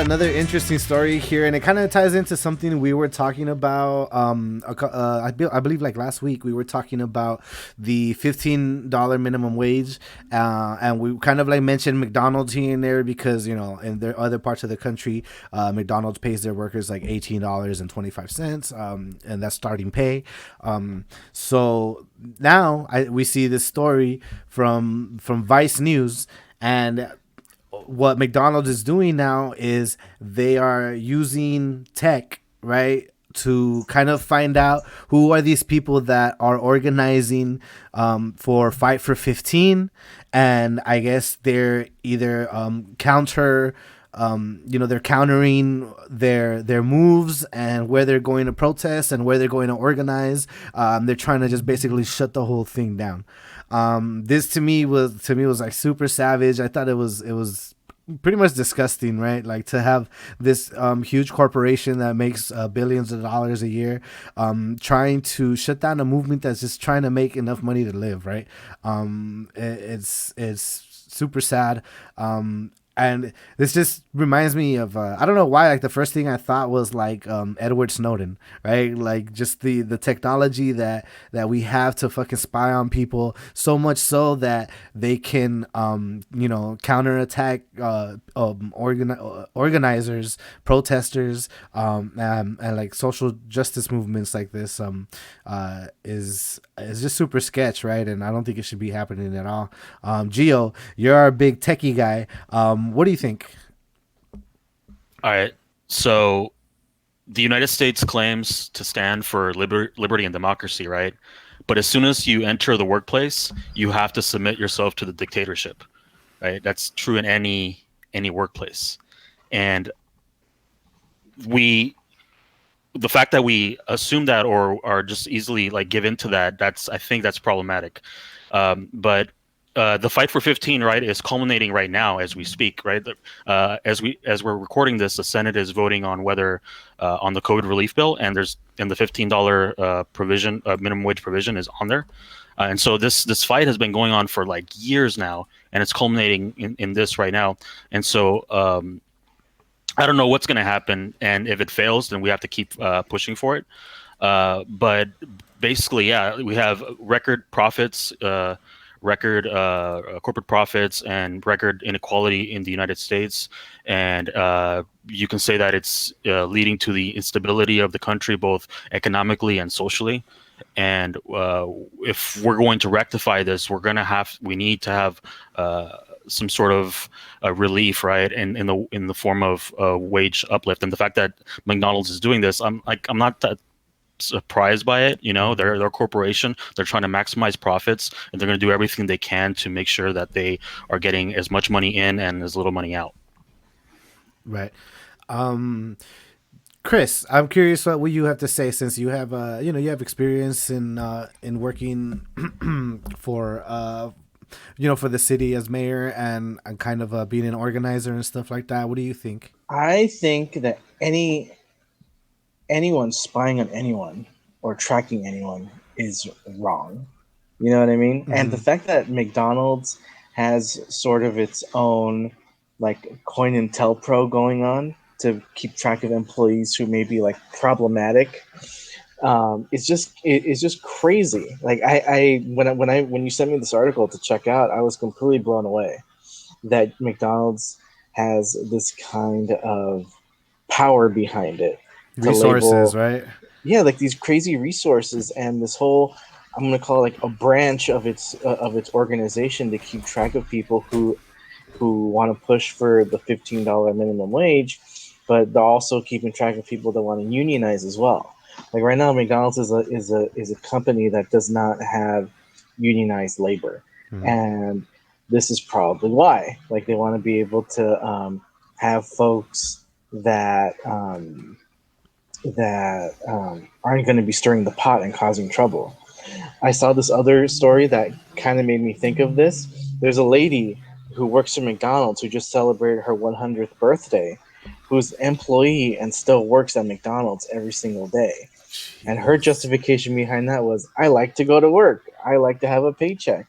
another interesting story here, and it kind of ties into something we were talking about. I believe like last week we were talking about the $15 minimum wage, and we kind of like mentioned McDonald's here and there because in their other parts of the country, McDonald's pays their workers like $18.25, and that's starting pay. So now we see this story from Vice News, and what McDonald's is doing now is they are using tech, right, to kind of find out who are these people that are organizing for Fight for 15. And I guess they're either they're countering their moves and where they're going to protest and where they're going to organize. They're trying to just basically shut the whole thing down. This to me was like super savage. I thought it was pretty much disgusting, right? Like to have this huge corporation that makes billions of dollars a year, trying to shut down a movement that's just trying to make enough money to live, right? It's super sad. And this just reminds me of I don't know why, like the first thing I thought was like Edward Snowden, right? Like just the technology that we have to fucking spy on people, so much so that they can counterattack organizers, protesters, and like social justice movements like this is just super sketch, right? And I don't think it should be happening at all. Gio, you're our big techie guy. What do you think? All right. So the United States claims to stand for liberty and democracy, right? But as soon as you enter the workplace, you have to submit yourself to the dictatorship, right? That's true in any workplace. And we the fact that we assume that or are just easily like give into that, I think that's problematic. But the fight for 15, right, is culminating right now as we speak, right? As we're recording this, the Senate is voting on whether on the COVID relief bill, and the $15 provision, minimum wage provision, is on there. And so this fight has been going on for like years now, and it's culminating in this right now. And so I don't know what's going to happen, and if it fails, then we have to keep pushing for it. But basically, yeah, we have record profits, record corporate profits, and record inequality in the United States. And you can say that it's leading to the instability of the country, both economically and socially. And if we're going to rectify this, we need to have some sort of relief, right? In the form of wage uplift. And the fact that McDonald's is doing this, I'm not that surprised by it. They're a corporation. They're trying to maximize profits, and they're going to do everything they can to make sure that they are getting as much money in and as little money out. Right. Chris, I'm curious what you have to say, since you have you have experience in working for for the city as mayor, and kind of being an organizer and stuff like that. What do you think? I think that anyone spying on anyone or tracking anyone is wrong. You know what I mean? And the Mm-hmm. fact that McDonald's has sort of its own like COINTELPRO going on to keep track of employees who may be like problematic, it's just crazy. Like when you sent me this article to check out, I was completely blown away that McDonald's has this kind of power behind it to Resources, label, right? yeah, like these crazy resources and this whole, I'm going to call it like a branch of its organization to keep track of people who want to push for the $15 minimum wage, but they're also keeping track of people that want to unionize as well. Like right now, McDonald's is a company that does not have unionized labor, Mm-hmm. and this is probably why. Like they want to be able to have folks that aren't going to be stirring the pot and causing trouble. I saw this other story that kind of made me think of this. There's a lady who works for McDonald's who just celebrated her 100th birthday, who's an employee and still works at McDonald's every single day. And her Jeez. justification behind that was, I like to go to work. I like to have a paycheck.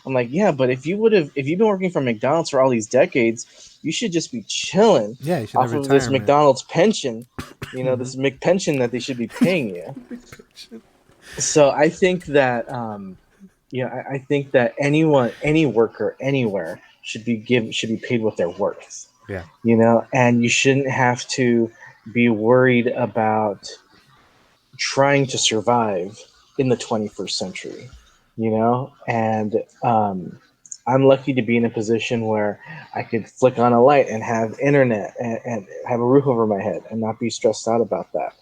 I'm like, yeah, but if you've been working for McDonald's for all these decades, you should just be chilling Yeah, you should have off of this retirement. McDonald's pension, Mhm. this McPension that they should be paying you. So I think that I think that any worker anywhere should be paid what they're worth. Yeah. And you shouldn't have to be worried about trying to survive in the 21st century. And I'm lucky to be in a position where I could flick on a light and have internet and have a roof over my head and not be stressed out about that.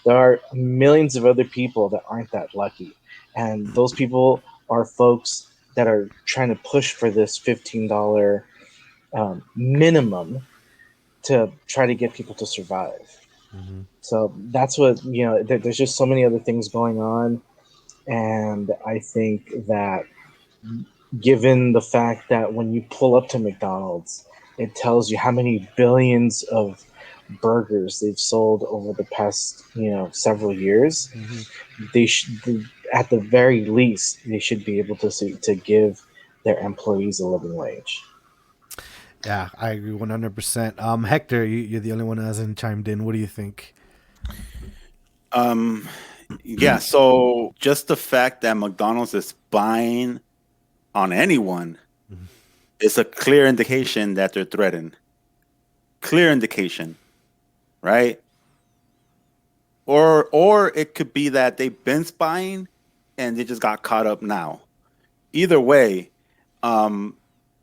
There are millions of other people that aren't that lucky, and those people are folks that are trying to push for this $15 minimum to try to get people to survive. Hmm. So that's what there's just so many other things going on, and I think that given the fact that when you pull up to McDonald's, it tells you how many billions of burgers they've sold over the past several years. Hmm. They should, at the very least, they should be able to give their employees a living wage. Yeah, I agree 100%. Hector, you're the only one who hasn't chimed in. What do you think? Um, yeah. So just the fact that McDonald's is buying on anyone is a clear indication that they're threatened. Clear indication, right? Or it could be that they've been spying and they just got caught up now. Either way, um,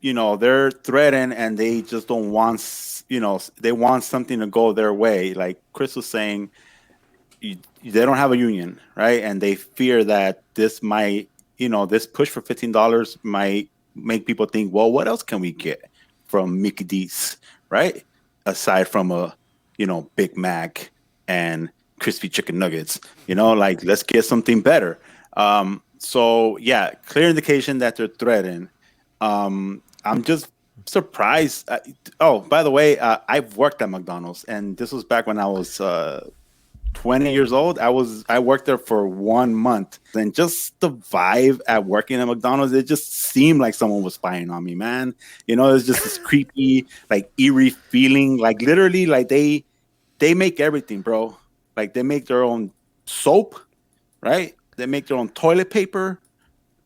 they're threatened and they just don't want, they want something to go their way. Like Chris was saying, they don't have a union, right? And they fear that this might, this push for $15 might make people think, well, what else can we get from Mickey D's, right? Aside from a, Big Mac and crispy chicken nuggets, like let's get something better. So yeah, clear indication that they're threatened. I'm just surprised. Oh, by the way, I've worked at McDonald's, and this was back when I was 20 years old. I worked there for 1 month, and just the vibe at working at McDonald's, it just seemed like someone was spying on me, man. It's just this creepy, like eerie feeling. Like literally, like they make everything, bro. Like they make their own soap, right? They make their own toilet paper.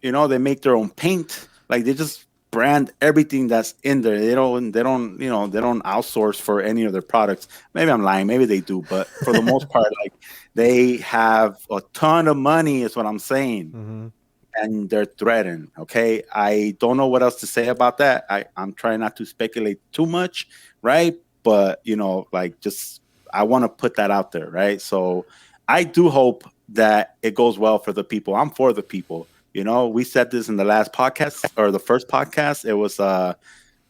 They make their own paint. Like they just brand everything that's in there. They don't outsource for any of their products. Maybe I'm lying, maybe they do, but for the most part, like they have a ton of money is what I'm saying. Hmm. And they're threatened. Okay. I don't know what else to say about that. I'm trying not to speculate too much, right? But like just I want to put that out there, right? So I do hope that it goes well for the people. I'm for the people. We said this in the last podcast or the first podcast. It was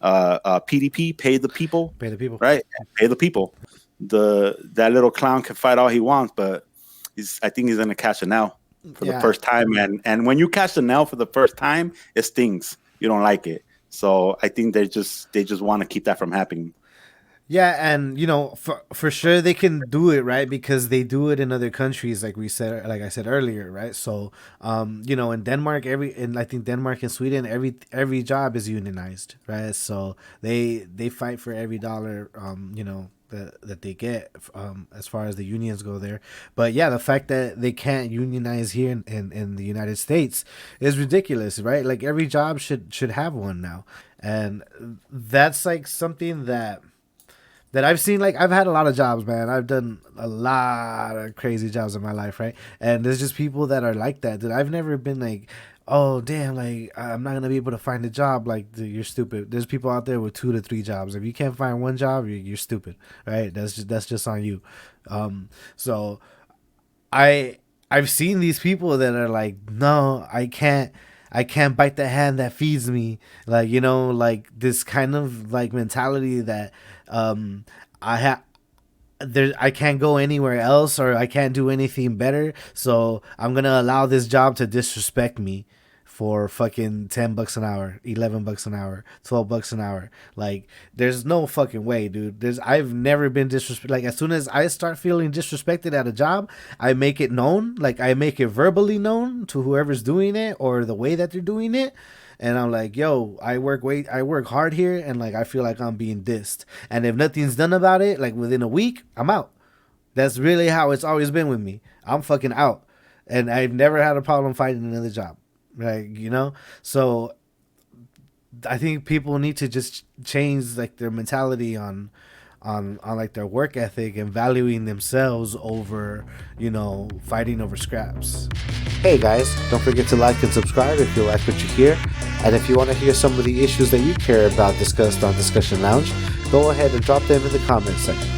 PDP, pay the people, Pay the people. right? Pay the people. That little clown can fight all he wants, but I think he's gonna catch a nail for the Yeah. first time. And when you catch a nail for the first time, it stings. You don't like it. So I think they just want to keep that from happening. Yeah, and for sure they can do it, right? Because they do it in other countries, like I said earlier, right? So, in Denmark, I think Denmark and Sweden, every job is unionized, right? So they fight for every dollar, that they get, as far as the unions go there. But yeah, the fact that they can't unionize here in the United States is ridiculous, right? Like every job should have one now, and that's like something that I've seen. Like I've had a lot of jobs, man. I've done a lot of crazy jobs in my life, right? And there's just people that are like that. That I've never been like, oh damn, like I'm not gonna be able to find a job. Like you're stupid. There's people out there with 2 to 3 jobs. If you can't find one job, you're stupid, right? That's just on you. So I I've seen these people that are like, no, I can't bite the hand that feeds me. Like, like this kind of like mentality that I have there I can't go anywhere else or I can't do anything better. So I'm gonna allow this job to disrespect me for fucking $10 an hour, $11 an hour, $12 an hour. Like, there's no fucking way, dude. I've never been disrespected. Like, as soon as I start feeling disrespected at a job, I make it known. Like, I make it verbally known to whoever's doing it or the way that they're doing it. And I'm like, yo, I work hard here, and like I feel like I'm being dissed. And if nothing's done about it, like within a week, I'm out. That's really how it's always been with me. I'm fucking out. And I've never had a problem finding another job. Like, you know? So I think people need to just change like their mentality on like their work ethic and valuing themselves over, you know, fighting over scraps. Hey guys, don't forget to like and subscribe if you like what you hear. And if you want to hear some of the issues that you care about discussed on Discussion Lounge, go ahead and drop them in the comments section.